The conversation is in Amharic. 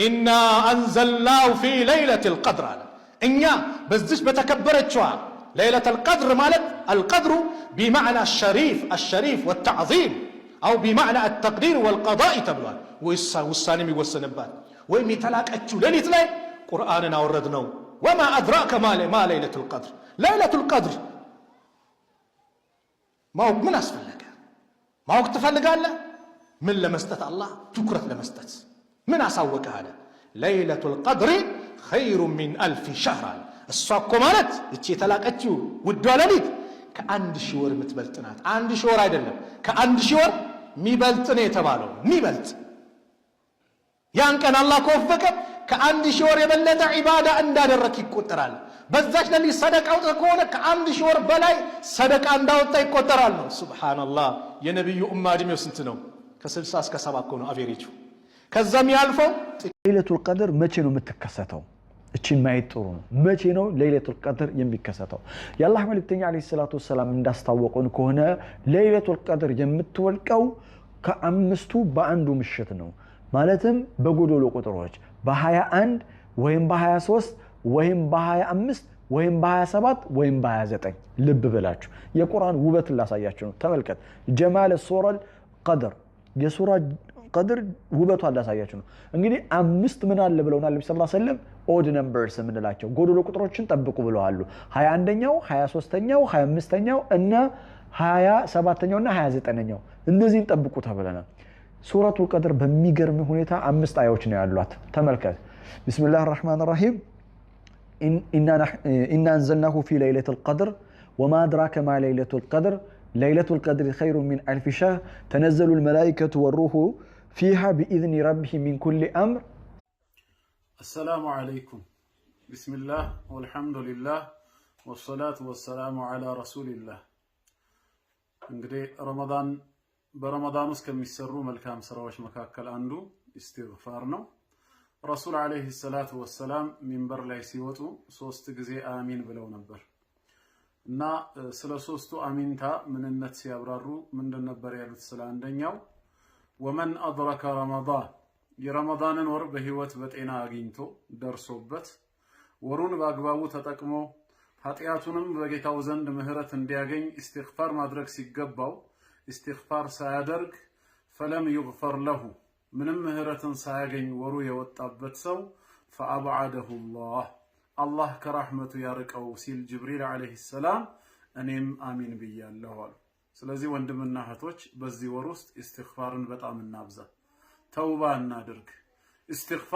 ኢና አንዘልናሁ ፊ ለይለቲል ቀድር አለ። እኛ በዚች በተከበረችዋ ለይለቱል ቀድር ማለት አልቀድሩ ቢማዕና አሸሪፍ ወተዕዚም አው ቢማዕና አተቅዲር ወልቀዳኢ ተብሏል። ውሳኔ የሚወሰንባት ወይም የተላቀችው ሌሊት ላይ ቁርአንን አወረድ ነው። ወማ አድራከ ማ ለይለቱል ቀድር። ለይለቱል ቀድር ማወቅ ምን አስፈለገ? ማወቅ ትፈልጋለህ? ምን ለመስጠት? አላህ ትኩረት ለመስጠት ምን አሳወቀ አለ? ለይለቱል ቀድሪ ኸይሩ ሚን አልፊ ሸህር አለ። እሷ እኮ ማለት እቺ የተላቀችው ውዷ ሌሊት ከአንድ ሺህ ወር የምትበልጥ ናት። 1000 ወር አይደለም፣ ከ1000 ወር የሚበልጥ ነው የተባለው። የሚበልጥ ያን ቀን አላህ ከወፈቀ ከ1000 ወር የበለጠ ዒባዳ እንዳደረክ ይቆጠራል። በዛች ሌሊት ሰደቃ አውጥተህ ከሆነ ከ1000 ወር በላይ ሰደቃ እንዳወጣ ይቆጠራል ነው። ሱብሃንአላህ። የነብዩ ኡማ እድሜው ስንት ነው? ከ60 እስከ 70 እኮ ነው አቬሬጁ። ከዛም ያልፈው ለይለቱል ቀድር መቼ ነው የምትከሰተው? እቺን ማየት ጥሩ ነው። መቼ ነው ለይለቱል ቀድር የሚከሰተው? የአላህ መልእክተኛ አለይሂ ሰላቱ ወሰላም እንዳስታወቁን ከሆነ ለይለቱል ቀድር የምትወልቀው ከአምስቱ በአንዱ ምሽት ነው። ማለትም በጎዶሎ ቁጥሮች በ21 ወይም በ23 ወይም በ25 ወይም በ27 ወይም በ29። ልብ ብላችሁ የቁርአን ውበትን ላሳያችሁ ነው። ተመልከት። ጀማል ሱረል ቀድር የሱራ ቀድር ውበቷን ላሳያችሁ ነው። እንግዲህ አምስት ምን አለ ብለውናል ነብዩ ሰለላሁ ዐለይሂ ወሰለም? ኦድ ነምበርስ የምንላቸው ጎዶሎ ቁጥሮችን ጠብቁ ብለዋል። 21ኛው 23ኛው 25ኛው እና 27ኛው እና 29ኛው እነዚህን ጠብቁ ተብለናል። ሱረቱል ቀድር በሚገርም ሁኔታ 5 አያዎች ነው ያሏት። ተመልከት። ቢስሚላሂር ረህማኒር ረሂም ኢና አንዘልናሁ ፊ ለይለቱል ቀድር ወማ አድራከ ማ ለይለቱል ቀድር ለይለቱል ቀድር ኸይሩ ሚን አልፊ ሸህር ተነዘሉል መላኢከቱ ወሩሁ ፊሃ ቢኢዝኒ ረቢሂም ሚን ኩሊ አምር። አሰላሙ አለይኩም ቢስሚላህ ወልሐምዱሊላህ ወሰላቱ ወሰላሙ ዐላ ረሱሊላህ። እንግዲህ በረመዳን ውስጥ ከሚሰሩ መልካም ስራዎች መካከል አንዱ ኢስቲግፋር ነው። ረሱል አለይሂ ሰላቱ ወሰላም ሚንበር ላይ ሲወጡ 3 ጊዜ አሚን ብለው ነበር እና ስለ 3ቱ አሚንታ ምንነት ሲያብራሩ ምንድን ነበር ያሉት? ስለ አንደኛው ወመን አድረከ ረመዳን የረመዳንን ወር በህይወት በጤና አግኝቶ ደርሶበት ወሩን በአግባቡ ተጠቅሞ ኃጢአቱንም በጌታው ዘንድ ምህረት እንዲያገኝ ኢስቲግፋር ማድረግ ሲገባው ኢስቲግፋር ሳያደርግ ፈለም ይግፈር ለሁ ምንም ምህረትን ሳያገኝ ወሩ የወጣበት ሰው ፈአብዓደሁ አላህ ከራህመቱ ያርቀው ሲል ጅብሪል አለይሂ ሰላም እኔም አሚን ብያለሁ አሉ። ስለዚህ ወንድምና እህቶች በዚህ ወር ውስጥ ኢስቲግፋርን በጣም እናብዛ፣ ተውባ እናድርግ። ኢስቲግፋር